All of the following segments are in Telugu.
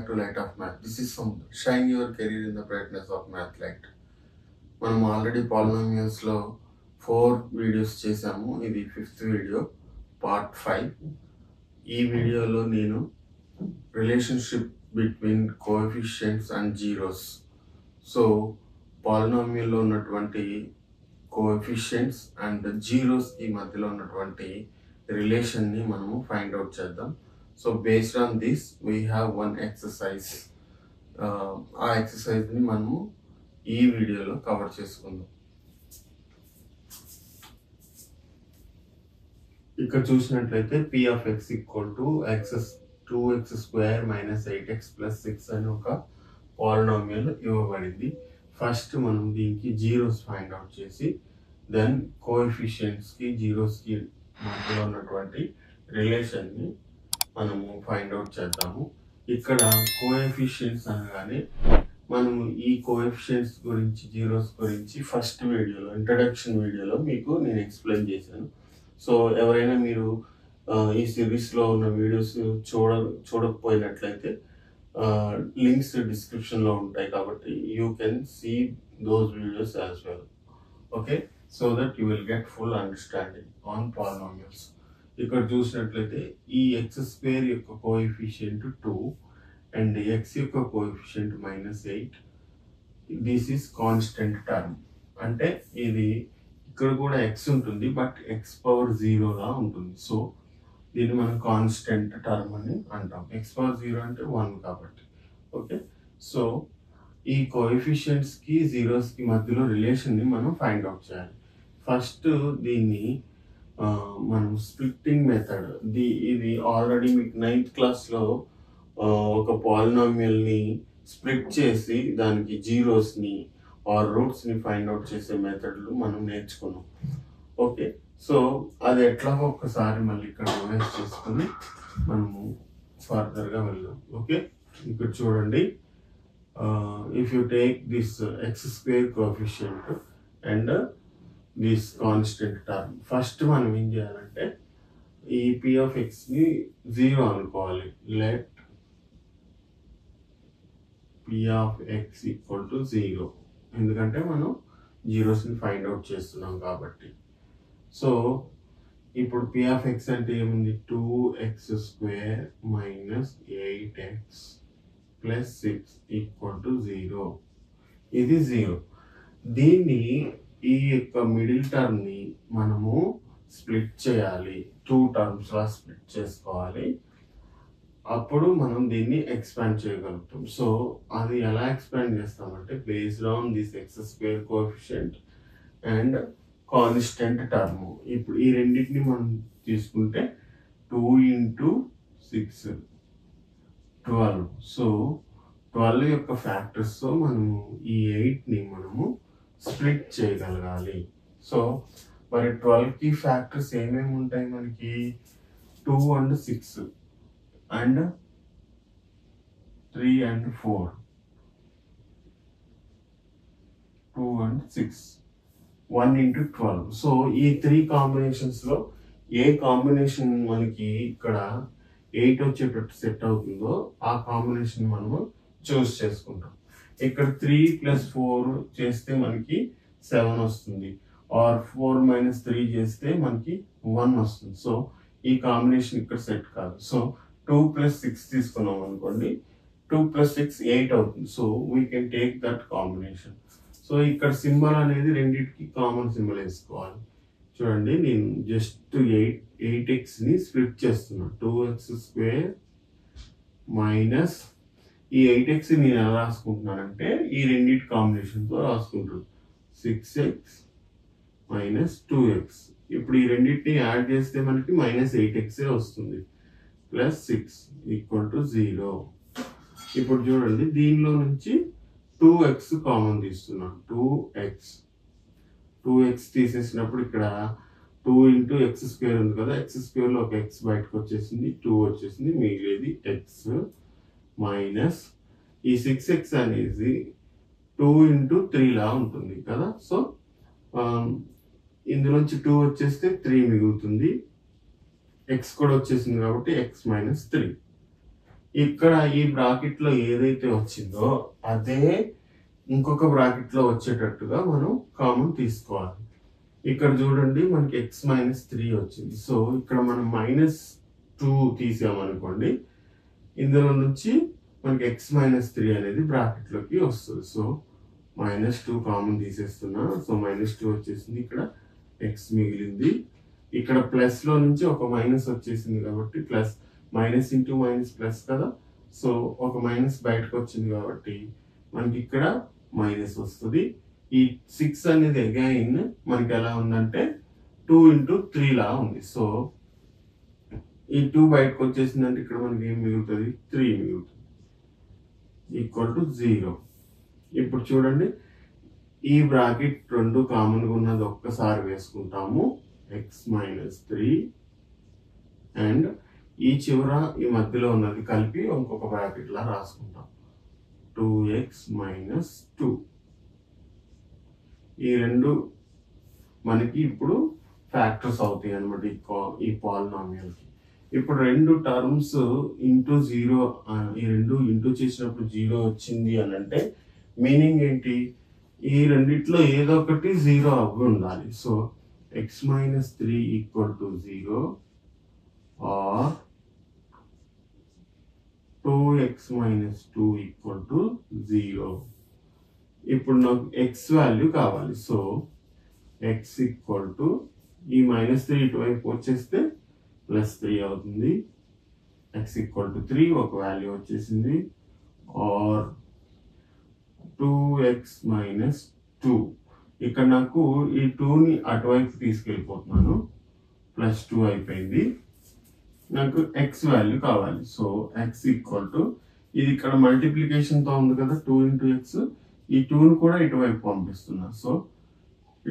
back to Light of Math. This is some shine your career in the brightness of math light. మనం ఆల్రెడీ పాలినామియల్స్ లో 4 వీడియోస్ చేసాము. ఇది 5th వీడియో, పార్ట్ 5. ఈ వీడియోలో నేను relationship between coefficients and zeros, so పాలినామియల్లో ఉన్నటువంటి కోఎఫిషియెంట్స్ అండ్ జీరోస్ కి మధ్యలో ఉన్నటువంటి రిలేషన్ ని మనము ఫైండ్ అవుట్ చేద్దాం. So based on this we have one exercise. ఆ ఎక్సర్సైజ్ ని మనము ఈ వీడియోలో కవర్ చేసుకుందాం. ఇక్కడ చూసినట్లయితే p of x equal to 2x square minus 8x plus 6 అని ఒక పాలినామియల్ ఇవ్వబడింది. ఫస్ట్ మనం దీనికి జీరోస్ ఫైండ్ అవుట్ చేసి దెన్ కోఎఫిషియెంట్స్ కి జీరోస్ కి మధ్యలో ఉన్నటువంటి రిలేషన్ ని మనము ఫైండ్ అవుట్ చేద్దాము. ఇక్కడ కోఎఫిషియెంట్స్ అనగానే మనము ఈ కోఎఫిషియెంట్స్ గురించి, జీరోస్ గురించి ఫస్ట్ వీడియోలో, ఇంట్రడక్షన్ వీడియోలో మీకు నేను ఎక్స్ప్లెయిన్ చేశాను. సో ఎవరైనా మీరు ఈ సిరీస్లో ఉన్న వీడియోస్ చూడకపోయినట్లయితే లింక్స్ డిస్క్రిప్షన్లో ఉంటాయి, కాబట్టి you can see those videos as well. Okay, so that you will get full understanding on polynomials. ఇక్కడ చూసినట్లయితే ఈ x² యొక్క కోఎఫిషియంట్ 2 అండ్ x యొక్క coefficient -8. This is constant term. అంటే ఇది ఇక్కడ కూడా x ఉంటుంది, బట్ x⁻0 లా ఉంటుంది. సో దీన్ని మనం కాన్స్టెంట్ టర్మ్ అని అంటాం. x⁻0 అంటే 1 కాబట్టి. ఓకే, సో ఈ కోఎఫిషియంట్స్ కి జీరోస్ కి మధ్యలో రిలేషన్ ని మనం ఫైండ్ అవుట్ చేయాలి. ఫస్ట్ దీన్ని మనం స్ప్లిట్టింగ్ మెథడ్, ఇది ఆల్రెడీ మీకు 9th క్లాస్లో ఒక పాలినామియల్ ని స్ప్లిట్ చేసి దానికి జీరోస్ ని ఆర్ రూట్స్ ని ఫైండ్ అవుట్ చేసే మెథడ్లు మనం నేర్చుకున్నాం. ఓకే, సో అది ఎట్లాగో ఒకసారి మళ్ళీ ఇక్కడ రివైజ్ చేసుకుని మనము ఫర్దర్ గా వెళ్దాం. ఓకే, ఇక్కడ చూడండి, if you take this x² coefficient and this constant term, first మనం ఏం చేయాలంటే ఈ p of x ని 0 అనుకోవాలి. Let p of x equal to 0, ఎందుకంటే మనం జీరోస్ ని ఫైండ్ అవుట్ చేస్తున్నాం కాబట్టి. సో ఇప్పుడు p of x అంటే ఏముంది, 2x² minus 8x plus 6 equal to 0. ఇది 0. దీన్ని, ఈ యొక్క మిడిల్ టర్మ్ ని మనము స్ప్లిట్ చేయాలి, 2 టర్మ్స్ లా స్ప్లిట్ చేసుకోవాలి. అప్పుడు మనం దీన్ని ఎక్స్పాండ్ చేయగలుగుతాం. సో అది ఎలా ఎక్స్పాండ్ చేస్తామంటే based on this x² coefficient and constant term. ఇప్పుడు ఈ రెండింటిని మనం తీసుకుంటే 2 × 6 12. సో 12 యొక్క ఫ్యాక్టర్స్ తో మనము ఈ 8 ని మనము స్ప్లిట్ చేయగలగాలి. సో మరి 12 కి ఫ్యాక్టర్స్ ఏమేమి ఉంటాయి మనకి, 2 and 6 and 3 and 4, 2 and 6, 1 × 12. So ఈ 3 కాంబినేషన్స్ లో ఏ కాంబినేషన్ మనకి ఇక్కడ 8 వచ్చేటట్టు సెట్ అవుతుందో ఆ కాంబినేషన్ మనము చూస్ చేసుకుంటాం. ఇక్కడ 3 + 4 చేస్తే మనకి 7 వస్తుంది, ఆర్ 4 - 3 చేస్తే మనకి 1 వస్తుంది. సో ఈ కాంబినేషన్ ఇక్కడ సెట్ కాదు. సో 2 + 6 తీసుకున్నాం అనుకోండి, 2 + 6 8 అవుతుంది. So we can take that combination. So ఇక్కడ సింబల్ అనేది రెండింటికి కామన్ సింబల్ వేసుకోవాలి. చూడండి, నేను జస్ట్ 8x ని స్ప్లిట్ చేస్తున్నాను. 2x² మైనస్ ఈ 8x నేను ఎలా రాసుకుంటున్నానంటే ఈ రెండింటి కాంబినేషన్తో రాసుకుంటాను, 6x minus 2x. ఇప్పుడు ఈ రెండింటిని యాడ్ చేస్తే మనకి -8x వస్తుంది, ప్లస్ 6 ఈక్వల్ టు 0. ఇప్పుడు చూడండి, దీనిలో నుంచి 2x కామన్ తీస్తున్నాను. 2x తీసేసినప్పుడు ఇక్కడ 2 × x² ఉంది కదా, x² లో ఒక x బయటకు వచ్చేసింది, 2 వచ్చేసింది, మిగిలేది x మైనస్ ఈ 6x అనేది 2 × 3 లా ఉంటుంది కదా. సో ఇందులోంచి 2 వచ్చేస్తే 3 మిగులుతుంది, x కూడా వచ్చేసింది కాబట్టి x - 3. ఇక్కడ ఈ బ్రాకెట్ లో ఏదైతే వచ్చిందో అదే ఇంకొక బ్రాకెట్ లో వచ్చేటట్టుగా మనం కామన్ తీసుకోవాలి. ఇక్కడ చూడండి మనకి x-3 వచ్చింది. సో ఇక్కడ మనం -2 తీసామనుకోండి, ఇందులో నుంచి మనకి x-3 అనేది బ్రాకెట్ లోకి వస్తుంది. So -2 common తీసేస్తున్నా. సో -2 వచ్చేసింది, ఇక్కడ x మిగిలింది. ఇక్కడ ప్లస్ లో నుంచి ఒక మైనస్ వచ్చేసింది కాబట్టి plus, minus into minus plus కదా. సో ఒక మైనస్ బయటకు వచ్చింది కాబట్టి మనకి ఇక్కడ మైనస్ వస్తుంది. ఈ 6 అనేది అగైన్ మనకి ఎలా ఉందంటే 2 into 3 లా ఉంది. సో ఈ 2 బయటకు వచ్చేసిందంటే ఇక్కడ మనకి ఏం మిగులుతుంది, 3 మిగులుతుంది, ఈక్వల్ టు 0. ఇప్పుడు చూడండి, ఈ బ్రాకెట్ రెండు కామన్ గా ఉన్నది ఒక్కసారి వేసుకుంటాము, x-3, అండ్ ఈ చివర ఈ మధ్యలో ఉన్నది కలిపి ఇంకొక బ్రాకెట్ లా రాసుకుంటాం, 2x-2. ఈ రెండు మనకి ఇప్పుడు ఫ్యాక్టర్స్ అవుతాయి అన్నమాట ఈ పాలినామియల్ కి. ఇప్పుడు రెండు టర్మ్స్ ఇంటూ 0, ఈ రెండు ఇంటూ చేసినప్పుడు 0 వచ్చింది అని అంటే మీనింగ్ ఏంటి, ఈ రెండిట్లో ఏదో ఒకటి 0 అవ్వి ఉండాలి. So x-3 equal to 0 or 2x-2 equal to 0. ఇప్పుడు నాకు x వాల్యూ కావాలి. సో x ఈక్వల్ టు ఈ -3 ఇటువైపు వచ్చేస్తే +3 అవుతుంది, x ఈక్వల్ టు 3 ఒక వాల్యూ వచ్చేసింది, ఆర్ 2x-2. ఇక్కడ నాకు ఈ 2ని అటువైపు తీసుకెళ్ళిపోతున్నాను, +2 అయిపోయింది. నాకు x వాల్యూ కావాలి. సో x ఈక్వల్ టు, ఇది ఇక్కడ మల్టిప్లికేషన్ తో ఉంది కదా, 2 into x, ఈ 2ని కూడా ఇటువైపు పంపిస్తున్నా. సో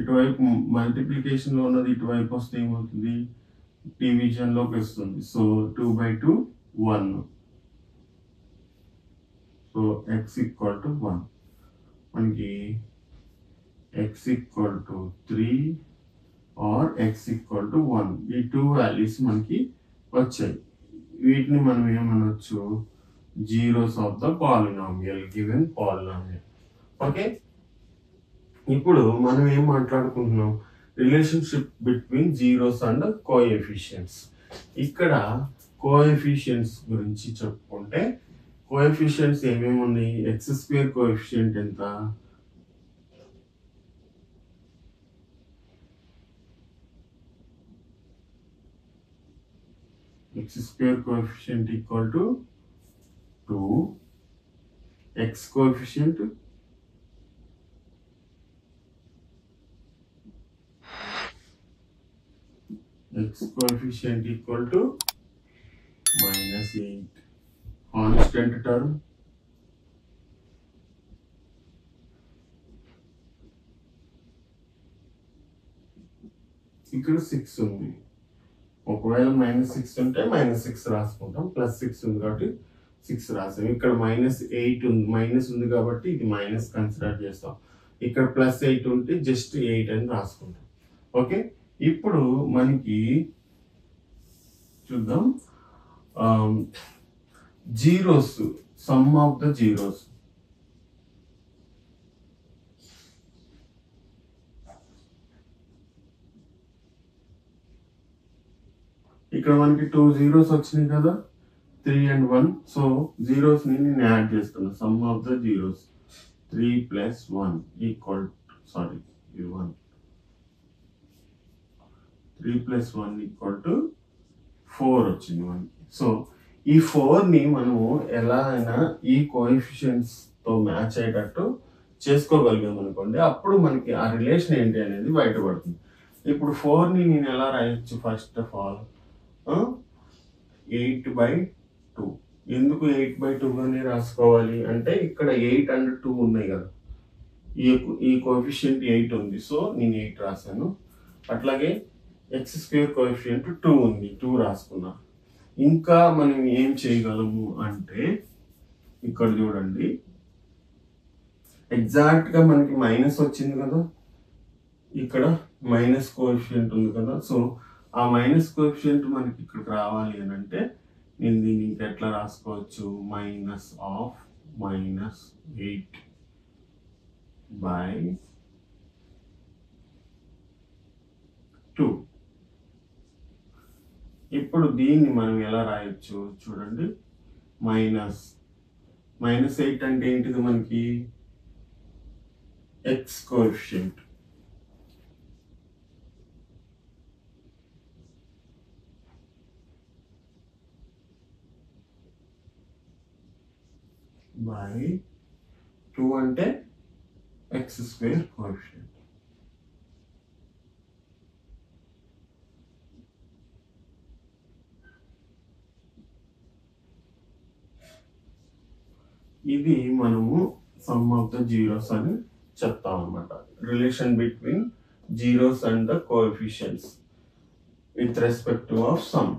ఇటువైపు మల్టిప్లికేషన్ లో ఉన్నది ఇటువైపు వస్తే ఏమవుతుంది, డివిజన్ లోకి వస్తుంది. So 2/2 1. So x equal to 1. మనకి x equal to 3 or x equal to 1. ఈ 2 వాల్యూస్ మనకి వచ్చాయి. వీటిని మనం ఏమనొచ్చు, zeros of the polynomial, given polynomial. Okay, ఇప్పుడు మనం ఏం మాట్లాడుకుంటున్నాం, relationship between zeros and coefficients. ఇక్కడ కోఎఫిషియెంట్స్ గురించి చెప్పుకుంటే, కోఎఫిషియెంట్స్ ఏమేమి ఉన్నాయి, x² కోఎఫిషియెంట్ ఎంత, x² coefficient equal to 2, x coefficient equal to -8, constant term ఇక్కడ 6 ఉంది. ఒకవేళ -6 ఉంటే -6 రాసుకుంటాం, +6 ఉంది కాబట్టి 6 రాసాం. ఇక్కడ -8 ఉంది, మైనస్ ఉంది కాబట్టి ఇది మైనస్ కన్సిడర్ చేస్తాం. ఇక్కడ +8 ఉంటే జస్ట్ 8 అని రాసుకుంటాం. ఓకే, ఇప్పుడు మనకి చూద్దాం zeros, some of the zeros. ఇక్కడ మనకి 2 zeros వచ్చినాయి కదా, 3 and 1. సో జీరోస్ ని నేను యాడ్ చేస్తున్నా, some of the zeros 3 + 1 equal, sorry ఇది 1, 3 + 1 ఈక్వల్ టు 4 వచ్చింది మనకి. సో ఈ 4ని మనము ఎలా అయినా ఈ కోఎఫిషియెంట్స్ తో మ్యాచ్ అయ్యేటట్టు చేసుకోగలిగాం అనుకోండి, అప్పుడు మనకి ఆ రిలేషన్ ఏంటి అనేది బయటపడుతుంది. ఇప్పుడు 4ని నేను ఎలా రాయొచ్చు, ఫస్ట్ ఆఫ్ ఆల్ 8/2. ఎందుకు 8/2 అని రాసుకోవాలి అంటే, ఇక్కడ 8 and 2 ఉన్నాయి కదా, ఈ కోఎఫిషియంట్ 8 ఉంది, సో నేను 8 రాశాను. అట్లాగే x² కోఎఫిషియంట్ 2 ఉంది, 2 రాసుకున్నా. ఇంకా మనం ఏం చేయగలము అంటే, ఇక్కడ చూడండి, ఎగ్జాక్ట్ గా మనకి మైనస్ వచ్చింది కదా, ఇక్కడ మైనస్ కోఎఫిషియంట్ ఉంది కదా. సో ఆ మైనస్ కోఎఫిషియంట్ మనకి ఇక్కడికి రావాలి అని అంటే నేను దీన్ని ఇంకెట్లా రాసుకోవచ్చు, మైనస్ ఆఫ్ -8 బై 2. ఇప్పుడు దీన్ని మనం ఎలా రాయొచ్చు చూడండి, -8 అంటే ఏంటిది మనకి ఎక్స్ కోఎఫిషియంట్ బై 2 అంటే x² కోఎఫిషియంట్. ఇది మనము సమ్ ఆఫ్ ద జీరోస్ అని చెప్తాం అన్నమాట. Relation between zeros and the coefficients with respect to of some.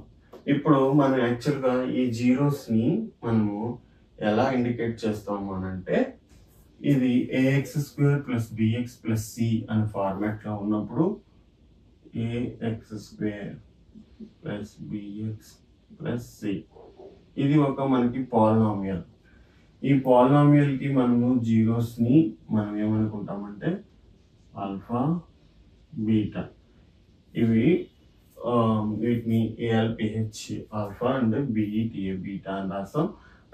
ఇప్పుడు మనం యాక్చువల్గా ఈ జీరోస్ని మనము ఎలా ఇండికేట్ చేస్తాము అని అంటే, ఇది ax² + bx + c అనే ఫార్మాట్లో ఉన్నప్పుడు ax² + bx + c ఇది ఒక మనకి పాలినామియల్. ఈ పాలినామియల్ కి మనము జీరోస్ ని మనం ఏమనుకుంటామంటే ఆల్ఫా బీటా, ఇవి వీటిని ALPH alpha and BETA beta అని రాస్తాం.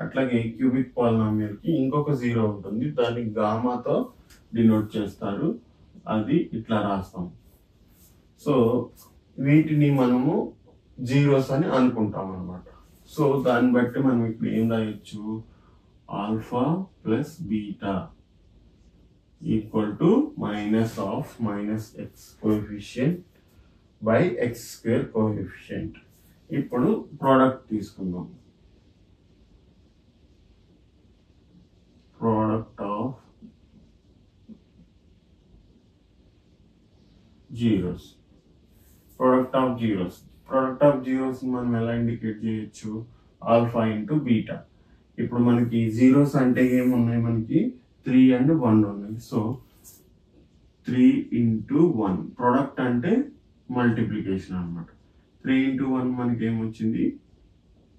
అట్లాగే క్యూబిక్ పాలినామియల్ కి ఇంకొక జీరో ఉంటుంది, దాన్ని గామాతో డినోట్ చేస్తారు, అది ఇట్లా రాస్తాం. సో వీటిని మనము జీరోస్ అని అనుకుంటాం అన్నమాట. సో దాన్ని బట్టి మనం ఇప్పుడు ఏం రాయొచ్చు, alpha plus beta equal to -(-x coefficient by x² coefficient. ఇప్పుడు ప్రోడక్ట్ తీసుకుందాం, product of zeros. Product of zeros మనం ఎలా ఇండికేట్ చేయొచ్చు, ఆల్ఫా ఇంటూ బీటా. ఇప్పుడు మనకి జీరోస్ అంటే ఏమున్నాయి, మనకి 3 and 1 ఉన్నాయి. సో 3 × 1 ప్రోడక్ట్ అంటే మల్టిప్లికేషన్ అనమాట. 3 × 1 మనకి ఏమొచ్చింది,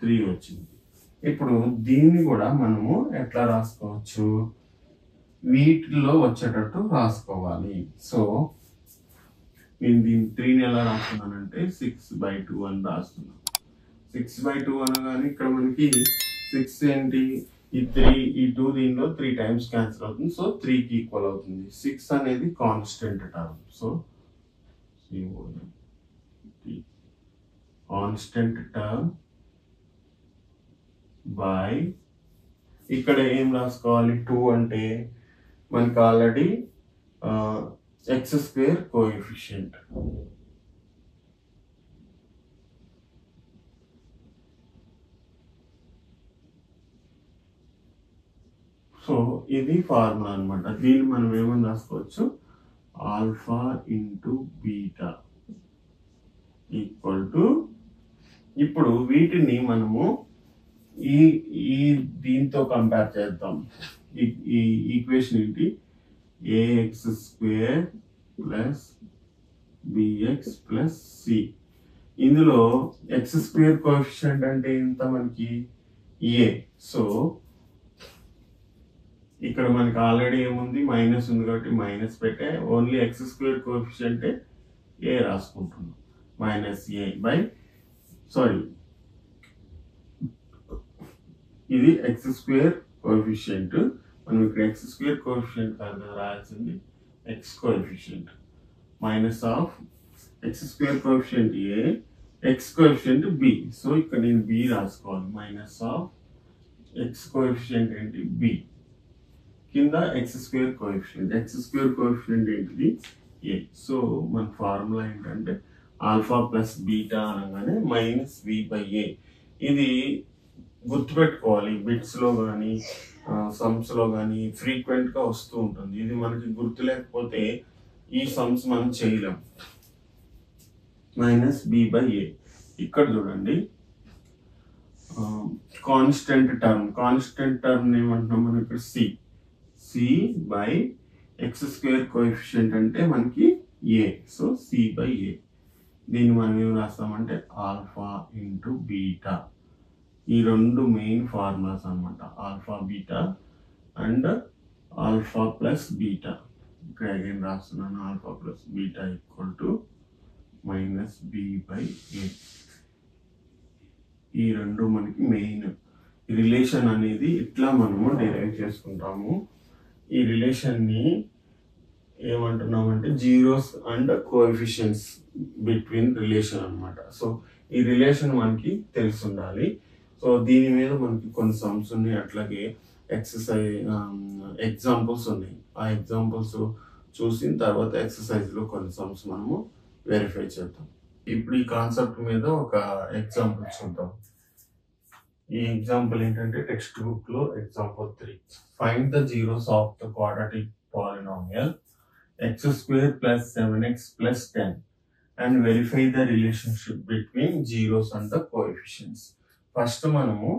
3 వచ్చింది. ఇప్పుడు దీన్ని కూడా మనము ఎట్లా రాసుకోవచ్చు, వీటిలో వచ్చేటట్టు రాసుకోవాలి. సో నేను దీన్ని 3ని ఎలా రాస్తున్నానంటే 6/2 అని రాస్తున్నాను. 6/2 అనగానే ఇక్కడ మనకి 6 ఏంటి, ఈ 3 ఈ 2 దీనిలో 3 times క్యాన్సిల్ అవుతుంది. సో 3కి ఈక్వల్ అవుతుంది. 6 అనేది constant term. So constant term by, ఇక్కడ ఏం రాసుకోవాలి, 2 అంటే మనకి ఆల్రెడీ x² కోఎఫిషియంట్. సో ఇది ఫార్ములా అనమాట. దీన్ని మనం ఏమని రాసుకోవచ్చు, alpha into beta equal to, ఇప్పుడు వీటిని మనము ఈ దీంతో కంపేర్ చేద్దాం. ఈ ఈక్వేషన్ ఏంటి, ax² + bx + c. ఇందులో x² కోఎఫిషియంట్ అంటే ఎంత మనకి a. సో ఇక్కడ మనకి ఆల్రెడీ ఏముంది, మైనస్ ఉంది కాబట్టి మైనస్ పెట్టే, only x² coefficient a రాసుకుంటున్నాం. -a ఇది x² కోఎఫిషియంట్. మనం ఇక్కడ x² కోఎఫిషియంట్ కాదు కదా రాయాల్సింది, x coefficient. -(x² coefficient a, x coefficient b. So ఇక్కడ నేను b రాసుకోవాలి. -(x కోఎఫిషియంట్ ఏంటి b, కింద x² కోఎఫిషియంట్. x² కోఎఫిషియంట్ ఏంటిది a. సో మన ఫార్ములా ఏంటంటే ఆల్ఫా ప్లస్ బీటా అనగానే -v/a. ఇది గుర్తుపెట్టుకోవాలి, బిట్స్లో కానీ సమ్స్లో కానీ ఫ్రీక్వెంట్గా వస్తూ ఉంటుంది. ఇది మనకి గుర్తు లేకపోతే ఈ సమ్స్ మనం చేయలేం. -b/a. ఇక్కడ చూడండి, కాన్స్టెంట్ టర్మ్ ఏమంటున్నాం మనం ఇక్కడ, c/x² కోఎఫిషియంట్ అంటే మనకి a. So c/a. దీన్ని మనం ఏం రాస్తామంటే ఆల్ఫా ఇంటూ బీటా ఈ రెండు మెయిన్ ఫార్ములాస్ అన్నమాట, alpha beta and alpha plus beta. ఇక్కడ అగైన్ రాస్తున్నాను, alpha plus beta equal to minus b/a. ఈ రెండు మనకి మెయిన్ రిలేషన్ అనేది ఇట్లా మనము డిరైవ్ చేసుకుంటాము. ఈ రిలేషన్ని ఏమంటున్నామంటే zeros and coefficients between relation అన్నమాట. సో ఈ రిలేషన్ మనకి తెలిసి ఉండాలి. సో దీని మీద మనకి కొన్ని సమ్స్ ఉన్నాయి, అట్లాగే ఎగ్జాంపుల్స్ ఉన్నాయి. ఆ ఎగ్జాంపుల్స్ చూసిన తర్వాత ఎక్సర్సైజ్లో కొన్ని సమ్స్ మనము వెరిఫై చేద్దాం. ఇప్పుడు ఈ కాన్సెప్ట్ మీద ఒక ఎగ్జాంపుల్ చూద్దాం. ఈ ఎగ్జాంపుల్ ఏంటంటే టెక్స్ట్ బుక్ లో example 3. Find the zeros of the quadratic polynomial x² + 7x + 10 and verify the relationship between zeros and the coefficients. First మనము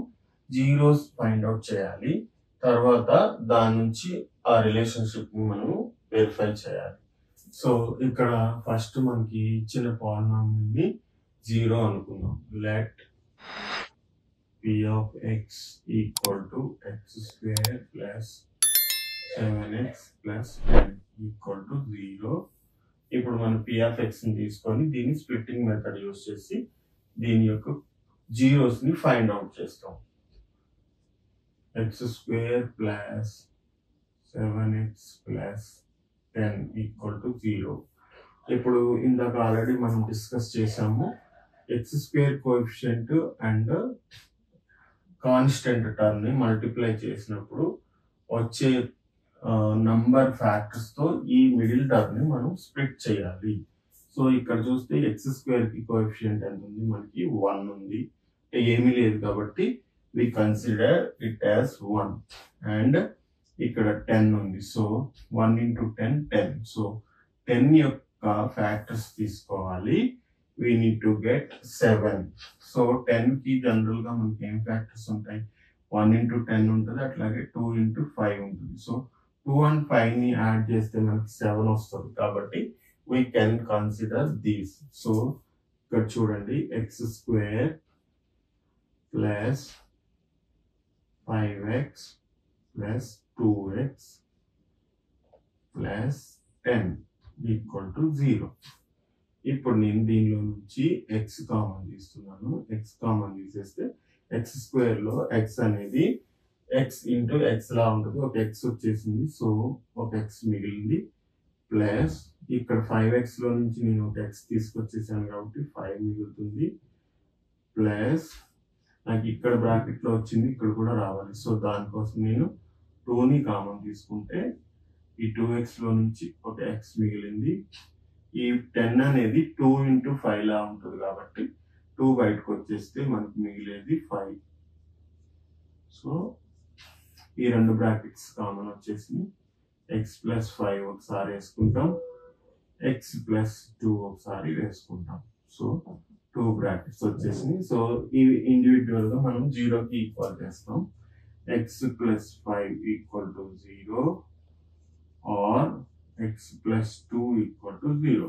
జీరోస్ ఫైండ్ అవుట్ చేయాలి, తర్వాత దాని నుంచి ఆ రిలేషన్షిప్ ని మనము వెరిఫై చేయాలి. సో ఇక్కడ ఫస్ట్ మనకి ఇచ్చిన పాలినామియల్ ని 0 అనుకుందాం. Let p of x equal to x² + 7x + 10 equal to 0. ఇప్పుడు మనం p of x ని తీసుకొని దీన్ని స్ప్లిట్టింగ్ మెథడ్ యూస్ చేసి దీని యొక్క జీరోస్ ని ఫైండ్ అవుట్ చేస్తాం. x² + 7x + 10 equal to 0. ఇప్పుడు ఇందాక ఆల్రెడీ మనం డిస్కస్ చేసాము, x² coefficient and constant term ని మల్టిప్లై చేసినప్పుడు వచ్చే నంబర్ ఫ్యాక్టర్స్ తో ఈ మిడిల్ టర్మ్ ని మనం స్ప్లిట్ చేయాలి. సో ఇక్కడ చూస్తే x² కి కోఎఫిషియంట్ ఎంత ఉంది, మనకి 1 ఉంది. ఏమీ లేదు కాబట్టి we consider it as 1 and ఇక్కడ 10 ఉంది. సో 1 × 10 10. సో 10 యొక్క ఫ్యాక్టర్స్ తీసుకోవాలి. we need to get 7. So 10 కి జనరల్ గా మనకి ఏం ఫ్యాక్టర్స్ ఉంటాయి, 1 × 10 ఉంటుంది, అట్లాగే 2 × 5 ఉంటుంది. సో 2 and 5 ని యాడ్ చేస్తే మనకి 7 వస్తుంది. కాబట్టి we can consider these. So ఇక్కడ చూడండి, x² + 5x + 2x + 10 equal to 0. ఇప్పుడు నేను దీనిలో నుంచి x కామన్ తీస్తున్నాను. x కామన్ తీసేస్తే x² లో x అనేది x × x లా ఉంటుంది. ఒక x వచ్చేసింది, సో ఒక x మిగిలింది, ప్లస్ ఇక్కడ 5x లో నుంచి నేను ఒక x తీసుకొచ్చేసాను కాబట్టి 5 మిగులుతుంది, ప్లస్ నాకు ఇక్కడ బ్రాకెట్ లో వచ్చింది, ఇక్కడ కూడా రావాలి. సో దానికోసం నేను 2ని కామన్ తీసుకుంటే ఈ 2x లో నుంచి ఒక x మిగిలింది. ఈ 10 అనేది 2 × 5 లా ఉంటుంది కాబట్టి 2 బయటకు వచ్చేస్తే మనకు మిగిలేది 5. సో ఈ రెండు బ్రాకెట్స్ కామన్ వచ్చేసింది. x + 5 ఒకసారి వేసుకుంటాం, x + 2 ఒకసారి వేసుకుంటాం. సో 2 బ్రాకెట్స్ వచ్చేసింది. సో ఇవి ఇండివిజువల్ గా మనం 0కి ఈక్వల్ చేస్తాం. x + 5 = 0 or x + 2 = 0.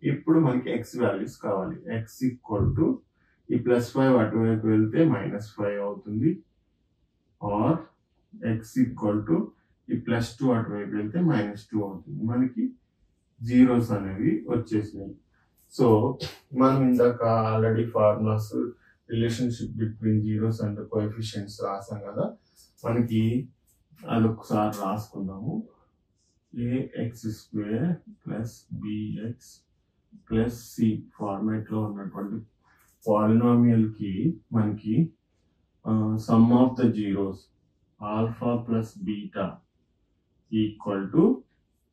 ఇప్పుడు మనకి x వాల్యూస్ కావాలి. x ఈ +5 అటువైపు వెళ్తే -5 అవుతుంది, ఆర్ x ఈ +2 అటువైపు వెళ్తే -2 అవుతుంది. మనకి జీరోస్ అనేవి వచ్చేసినాయి. సో మనం ఇందాక already formulas relationship between zeros and coefficients రాసాం కదా, మనకి అదొకసారి రాసుకుందాము. ax² + bx + c ఫార్మాట్ లో ఉన్నటువంటి పాలినామియల్ కి మనకి some of the zeros alpha + beta equal to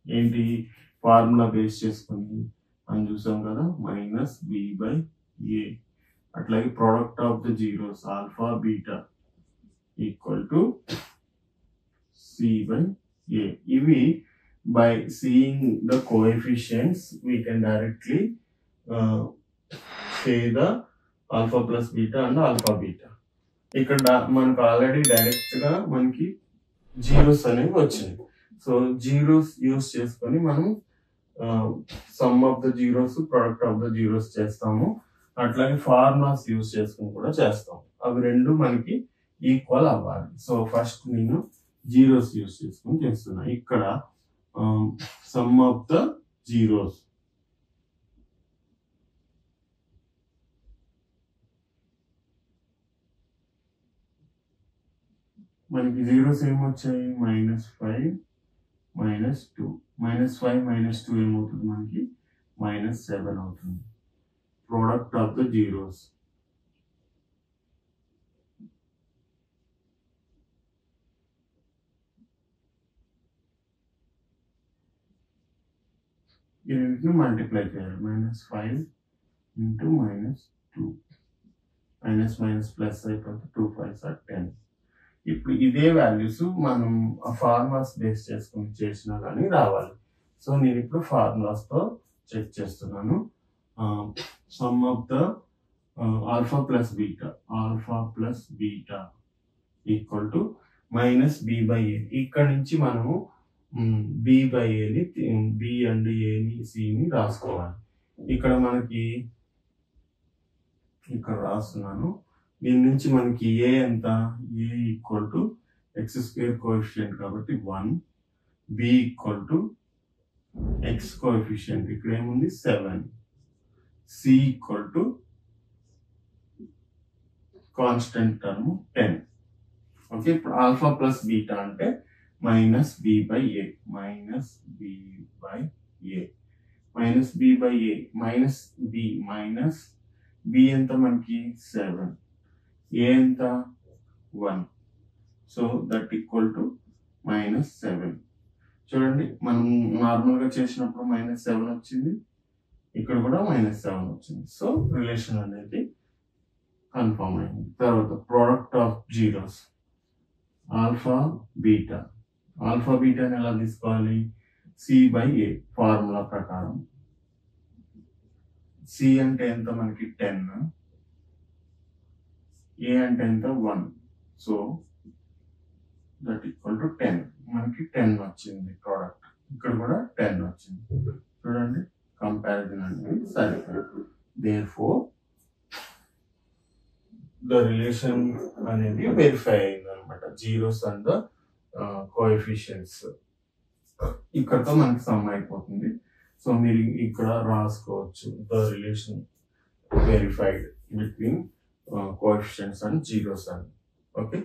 ఏంటి, ఫార్ములా బేస్ చేసుకుని అని చూసాం కదా, -b/a. అట్లాగే product of the zeros alpha beta equal to c/a. ఇవి by seeing the coefficients we can directly say the alpha plus beta and alpha beta. ఇక్కడ మనకు ఆల్రెడీ డైరెక్ట్ గా మనకి జీరోస్ అనేవి వచ్చినాయి. సో జీరోస్ యూస్ చేసుకొని మనం some of the zeros, product of the zeros చేస్తాము. అట్లాగే ఫార్ములాస్ యూస్ చేసుకుని కూడా చేస్తాం. అవి రెండు మనకి ఈక్వల్ అవ్వాలి. సో ఫస్ట్ నేను జీరోస్ యూస్ చేసుకొని చేస్తున్నా. ఇక్కడ సమ్ ఆఫ్ ద జీరోస్ మనకి జీరోస్ ఏమొచ్చాయి, -5 -2, -5 -2 ఏమవుతుంది మనకి -7 అవుతుంది. ప్రోడక్ట్ ఆఫ్ ద జీరోస్ ఈ రెండింటిని మల్టిప్లై చేయాలి. -5 × -2 మైనస్ ప్లస్ అయిపోతే 2 5s are 10. ఇప్పుడు ఇదే వాల్యూస్ మనం ఫార్ములాస్ బేస్ చేసుకుని చేసినా కానీ రావాలి. సో నేను ఇప్పుడు ఫార్ములాస్తో చెక్ చేస్తున్నాను. Some of the alpha plus beta equal to -b/a. ఇక్కడ నుంచి మనము b/aని b అండ్ ఏని సిని రాసుకోవాలి. ఇక్కడ మనకి ఇక్కడ రాస్తున్నాను. దీని నుంచి మనకి ఏ ఎంత, ఏ ఈక్వల్ టు x² కోఎఫిషియంట్ కాబట్టి 1, b equal to x coefficient ఇక్కడ ఏముంది 7, c equal to constant term 10. Okay, ఇప్పుడు ఆల్ఫా ప్లస్ బీటా అంటే -b/a b ఎంత మనకి 7, a ఎంత 1, సో దట్ ఈక్వల్ టు -7. చూడండి, మనం నార్మల్గా చేసినప్పుడు -7 వచ్చింది, ఇక్కడ కూడా -7 వచ్చింది. సో రిలేషన్ అనేది కన్ఫర్మ్ అయింది. తర్వాత ప్రోడక్ట్ ఆఫ్ జీరోస్ ఆల్ఫా బీటాని ఎలా తీసుకోవాలి, c/a ఫార్ములా ప్రకారం. c అంటే ఎంత మనకి 10, a అంటే ఎంత 1, సో దట్ ఈక్వల్ టు 10. మనకి 10 వచ్చింది ప్రోడక్ట్, ఇక్కడ కూడా 10 వచ్చింది. చూడండి, కంపారిజన్ అనేది సరిపోయింది. దేర్ఫోర్ ద రిలేషన్ అనేది వెరిఫై అయింది అనమాట, జీరోస్ అండ్ ద కోఎఫిషియన్స్. ఇక్కడతో మనకి సమ్ అయిపోతుంది. సో మీరు ఇక్కడ రాసుకోవచ్చు, the relation verified between coefficients and zeros అని. ఓకే.